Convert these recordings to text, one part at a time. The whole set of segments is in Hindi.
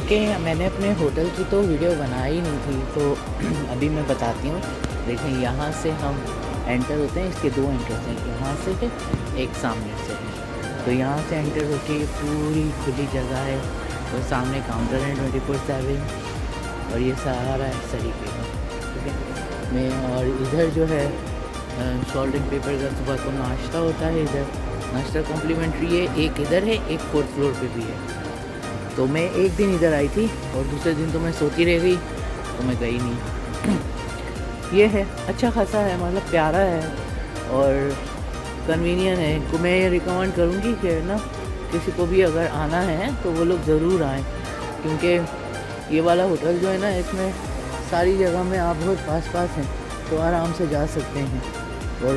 ओके, मैंने अपने होटल की तो वीडियो बनाई नहीं थी, तो अभी मैं बताती हूँ। देखिए, यहाँ से हम एंटर होते हैं, इसके 2 एंट्रेंस हैं, यहाँ से है, एक सामने से है। तो यहाँ से एंटर होके पूरी खुली जगह है और सामने काउंटर है 24/7 और ये सारा है तरीके का, ठीक है। मैं और इधर जो है सॉल्ट एंड पेपर का सुबह को नाश्ता होता है, इधर नाश्ता कॉम्प्लीमेंट्री है, एक इधर है, एक 4th फ्लोर पे भी है। तो मैं एक दिन इधर आई थी और दूसरे दिन तो मैं सोती रह गई, तो मैं गई नहीं। ये है, अच्छा खासा है, मतलब प्यारा है और कन्वीनियंट है। को मैं ये रिकमेंड करूँगी कि ना किसी को भी अगर आना है तो वो लोग ज़रूर आएँ, क्योंकि ये वाला होटल जो है ना, इसमें सारी जगह में आप बहुत पास पास हैं, तो आराम से जा सकते हैं और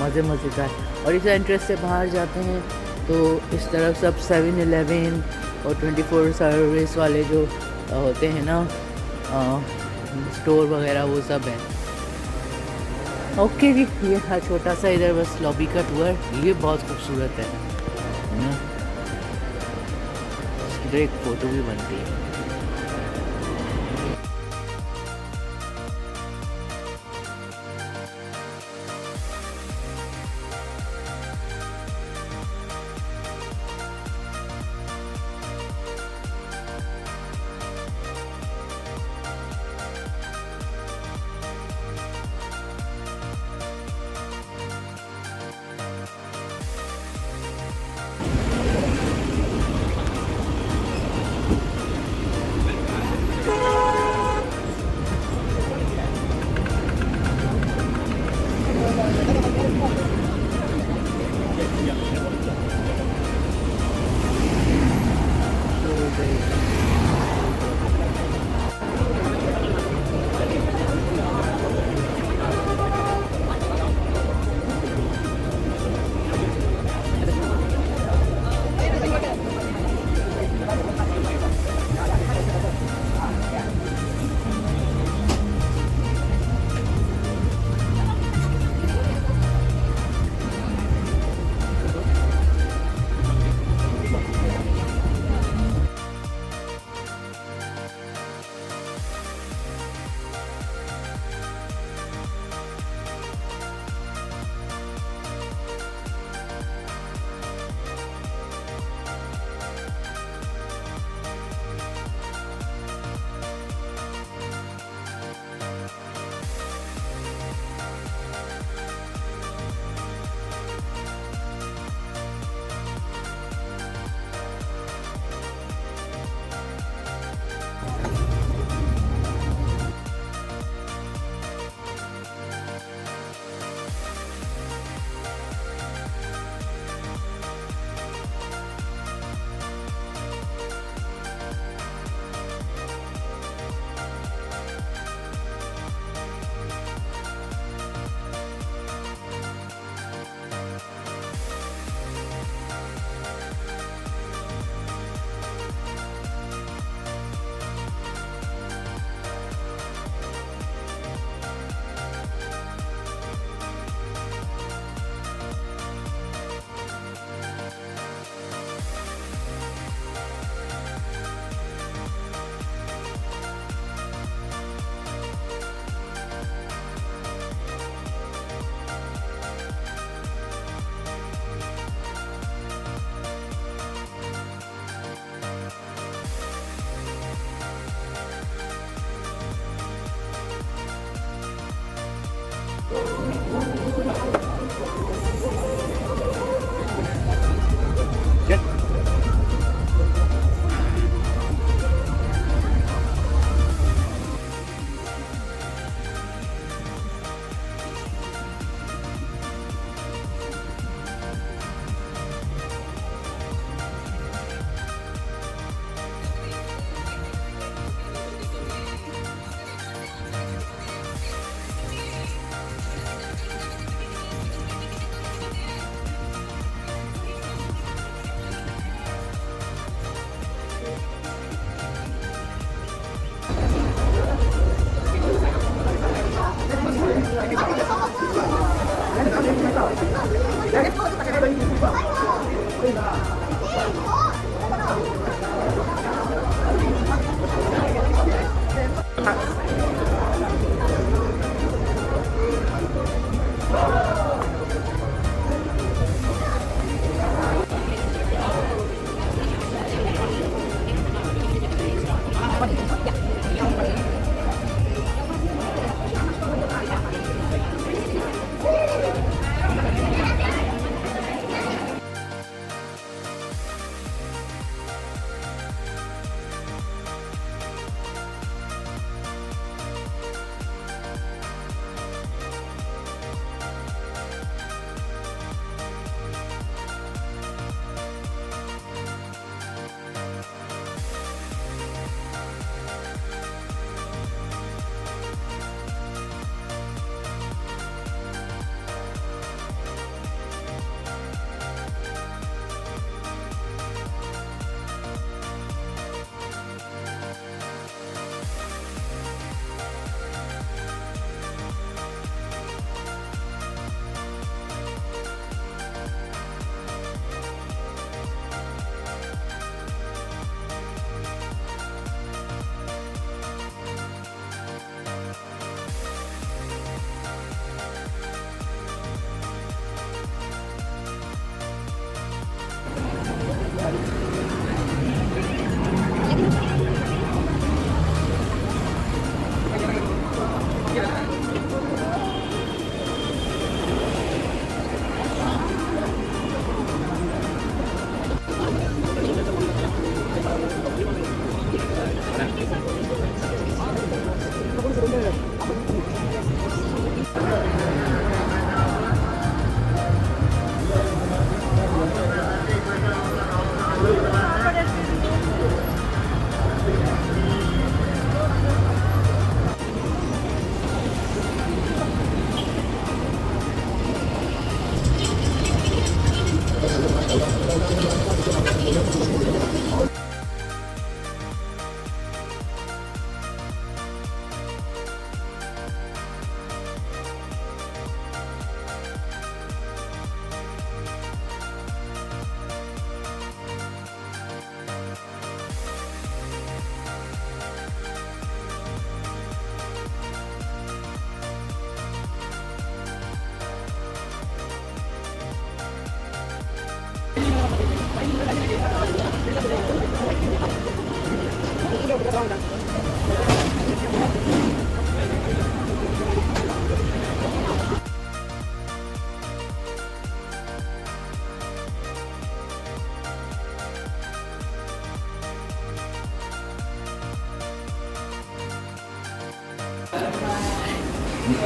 मज़ेदार। और इस एंट्रेंस से बाहर जाते हैं तो इस तरफ सब 7-Eleven और 24 सर्विस वाले जो होते हैं ना स्टोर वगैरह, वो सब है। ओके जी, ये था छोटा सा इधर बस लॉबी का टूर। ये बहुत खूबसूरत है ना, इधर एक फ़ोटो भी बनती है।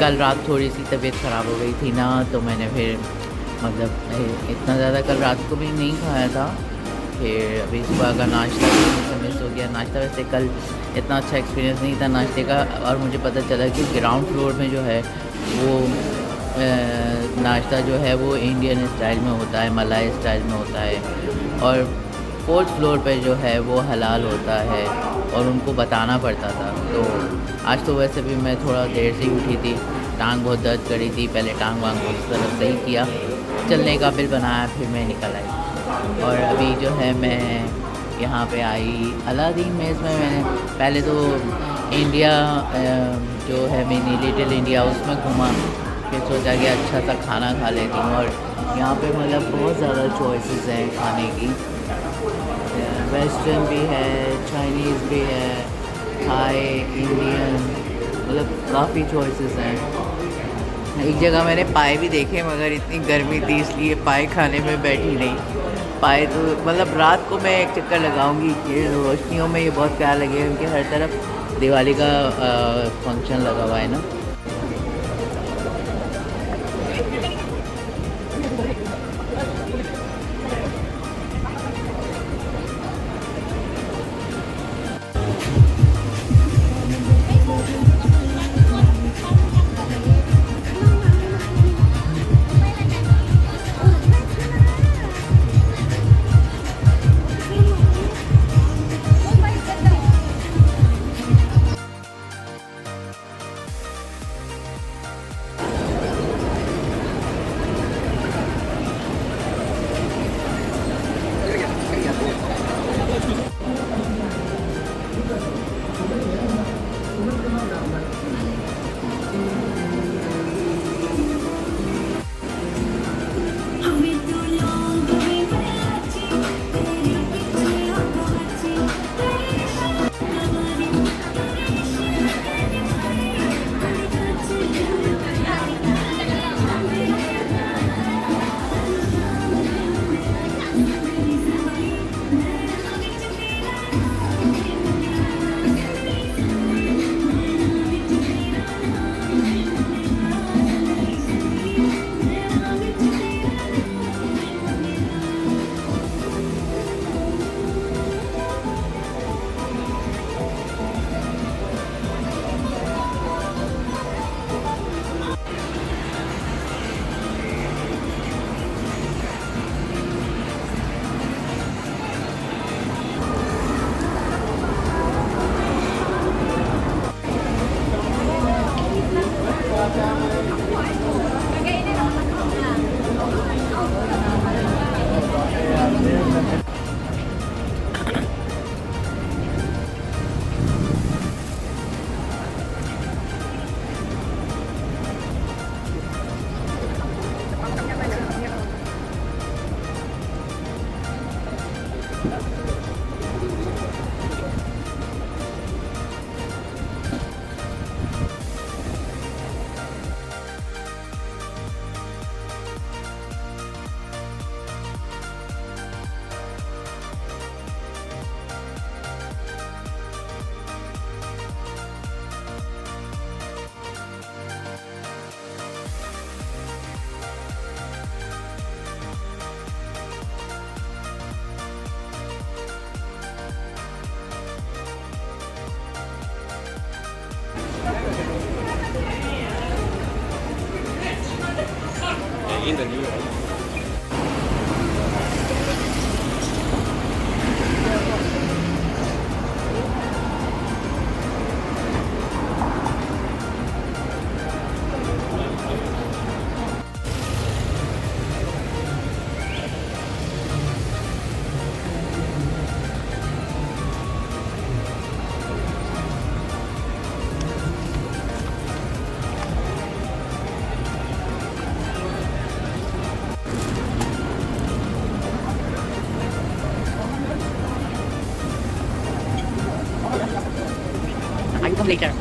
कल रात थोड़ी सी तबीयत ख़राब हो गई थी ना, तो मैंने फिर मतलब इतना ज़्यादा कल रात को भी नहीं खाया था। फिर अभी सुबह का नाश्ता भी मिस हो गया। नाश्ता वैसे कल इतना अच्छा एक्सपीरियंस नहीं था नाश्ते का, और मुझे पता चला कि ग्राउंड फ्लोर में जो है वो नाश्ता जो है वो इंडियन स्टाइल में होता है, मलाई स्टाइल में होता है, और फोर्थ फ्लोर पे जो है वो हलाल होता है, और उनको बताना पड़ता था। तो आज तो वैसे भी मैं थोड़ा देर से ही उठी थी, टांग बहुत दर्द करी थी, पहले टांग वांग को उस तरफ सही किया, चलने का बिल बनाया, फिर मैं निकल आई। और अभी जो है मैं यहाँ पे आई अलादीन मेज़ में। मैंने पहले तो इंडिया जो है मिनी लिटिल इंडिया उसमें घूमा, फिर सोचा कि अच्छा सा खाना खा लेती हूँ। और यहाँ पे मतलब बहुत ज़्यादा चॉइसेस हैं खाने की, वेस्टर्न भी है, चाइनीज़ भी है, थाई, इंडियन, मतलब काफ़ी चॉइसेस हैं। एक जगह मैंने पाए भी देखे, मगर इतनी गर्मी थी इसलिए पाए खाने में बैठी नहीं। पाए तो मतलब रात को मैं एक चक्कर लगाऊंगी कि रोशनियों में ये बहुत प्यार लगे, उनके हर तरफ दिवाली का फंक्शन लगा हुआ है ना। in the New York. लेकर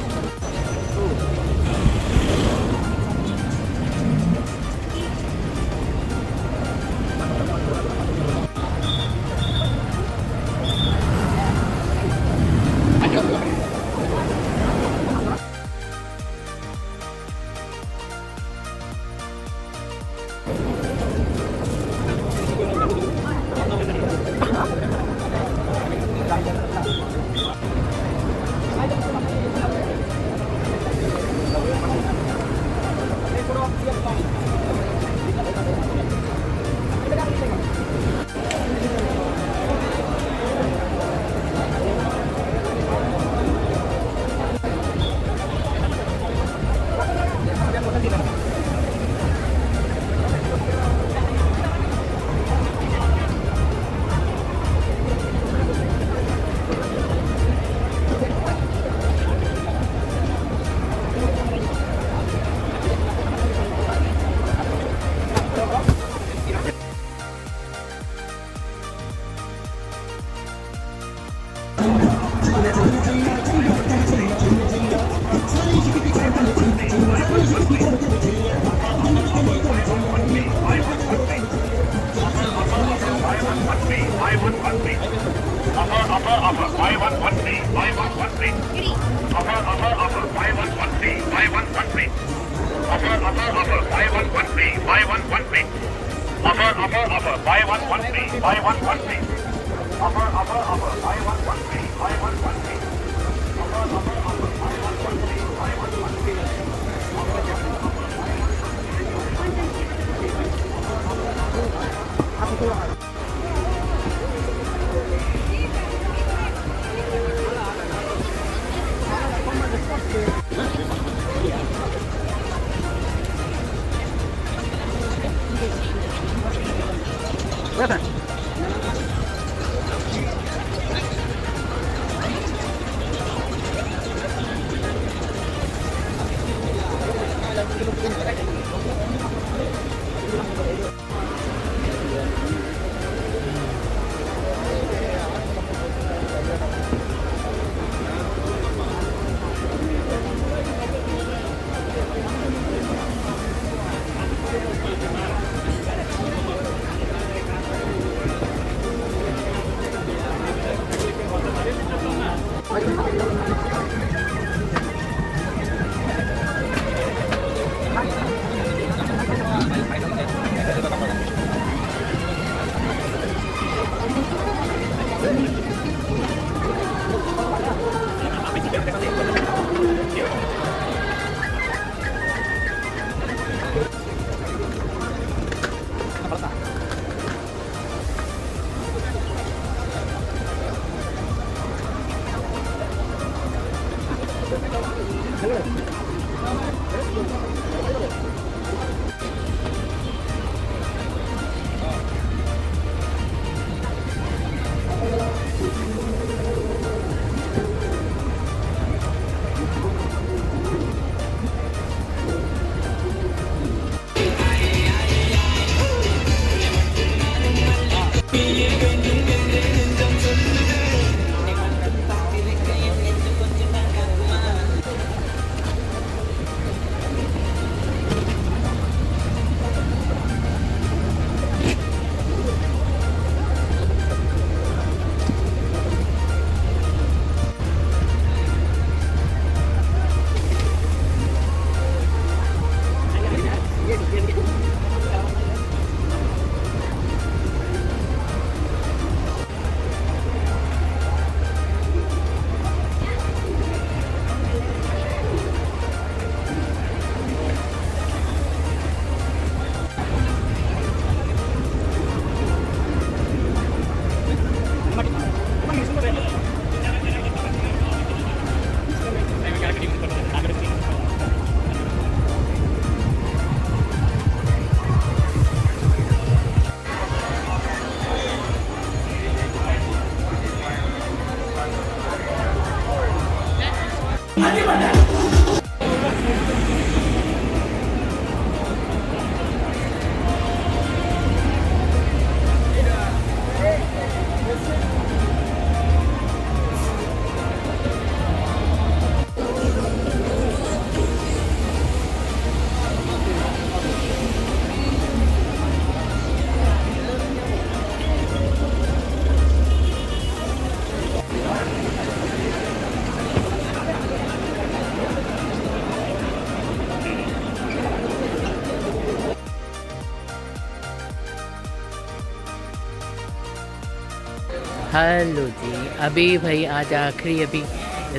हेलो जी। अभी भाई आज आखिरी अभी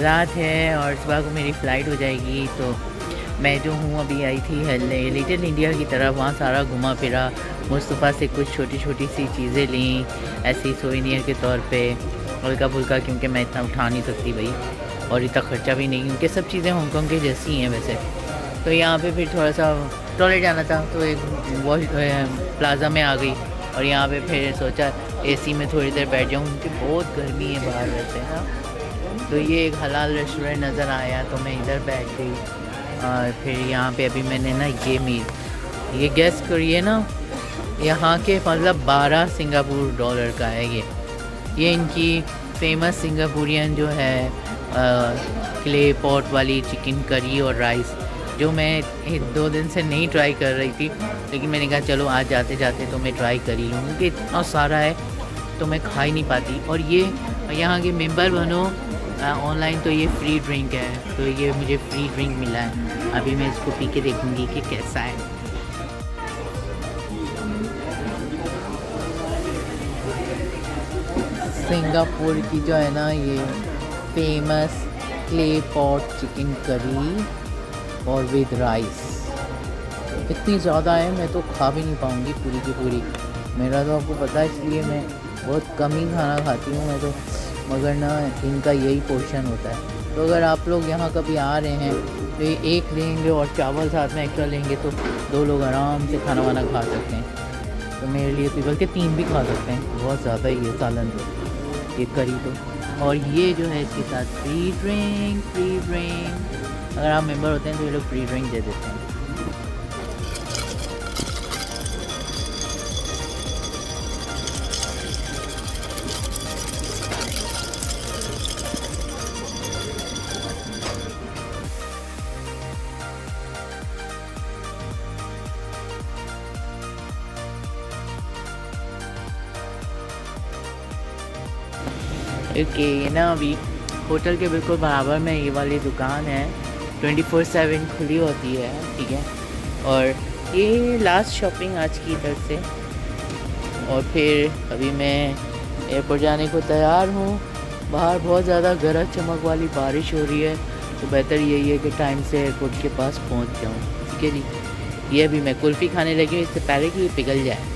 रात है और सुबह को मेरी फ़्लाइट हो जाएगी, तो मैं जो हूँ अभी आई थी लिटिल इंडिया की तरफ, वहाँ सारा घुमा फिरा, मुस्तफ़ा से कुछ छोटी छोटी सी चीज़ें लीं ऐसे ही सोवेनियर के तौर पे, हल्का फुल्का, क्योंकि मैं इतना उठा नहीं सकती भाई और इतना ख़र्चा भी नहीं, क्योंकि सब चीज़ें हांगकॉन्ग की जैसी ही हैं वैसे। तो यहाँ पे फिर थोड़ा सा टॉयलेट जाना था, तो एक वॉश प्लाज़ा में आ गई और यहाँ पे फिर सोचा एसी में थोड़ी देर बैठ जाऊँ, क्योंकि बहुत गर्मी है बाहर वैसे ना। तो ये एक हलाल रेस्टोरेंट नज़र आया तो मैं इधर बैठ गई। और फिर यहाँ पे अभी मैंने ना ये गैस करिए ना, यहाँ के मतलब 12 सिंगापुर डॉलर का है ये इनकी फेमस सिंगापुरियन जो है क्ले पॉट वाली चिकन करी और राइस, जो मैं 1-2 दिन से नहीं ट्राई कर रही थी, लेकिन मैंने कहा चलो आज जाते जाते तो मैं ट्राई कर ही लूँ, क्योंकि इतना सारा है तो मैं खा ही नहीं पाती। और ये यहाँ के मेंबर बनो ऑनलाइन तो ये फ्री ड्रिंक है, तो ये मुझे फ्री ड्रिंक मिला है। अभी मैं इसको पी के देखूँगी कि कैसा है। सिंगापुर की जो है ना ये famous clay pot chicken curry और विद राइस, इतनी ज़्यादा है मैं तो खा भी नहीं पाऊँगी पूरी की पूरी। मेरा तो आपको पता है, इसलिए मैं बहुत कम ही खाना खाती हूँ मैं तो, मगर ना इनका यही पोर्शन होता है। तो अगर आप लोग यहाँ कभी आ रहे हैं तो ये एक लेंगे और चावल साथ में एक्स्ट्रा लेंगे तो 2 लोग आराम से खाना वाना खा सकते हैं। तो मेरे लिए तो बल्कि 3 भी खा सकते हैं, बहुत ज़्यादा ही है सालन तो, ये करी तो। और ये जो है इसके साथ फ्री ड्रिंक, अगर आप मेंबर होते हैं तो ये लोग फ्री ड्रिंक दे देते हैं। ओके, ये ना अभी होटल के बिल्कुल बराबर में ये वाली दुकान है, 24/7 खुली होती है, ठीक है। और ये लास्ट शॉपिंग आज की इधर से, और फिर अभी मैं एयरपोर्ट जाने को तैयार हूँ। बाहर बहुत ज़्यादा गरज चमक वाली बारिश हो रही है, तो बेहतर यही है कि टाइम से एयरपोर्ट के पास पहुँच जाऊँ, ठीक है जी। ये अभी मैं कुल्फ़ी खाने लगी हूँ इससे पहले कि ये पिघल जाए।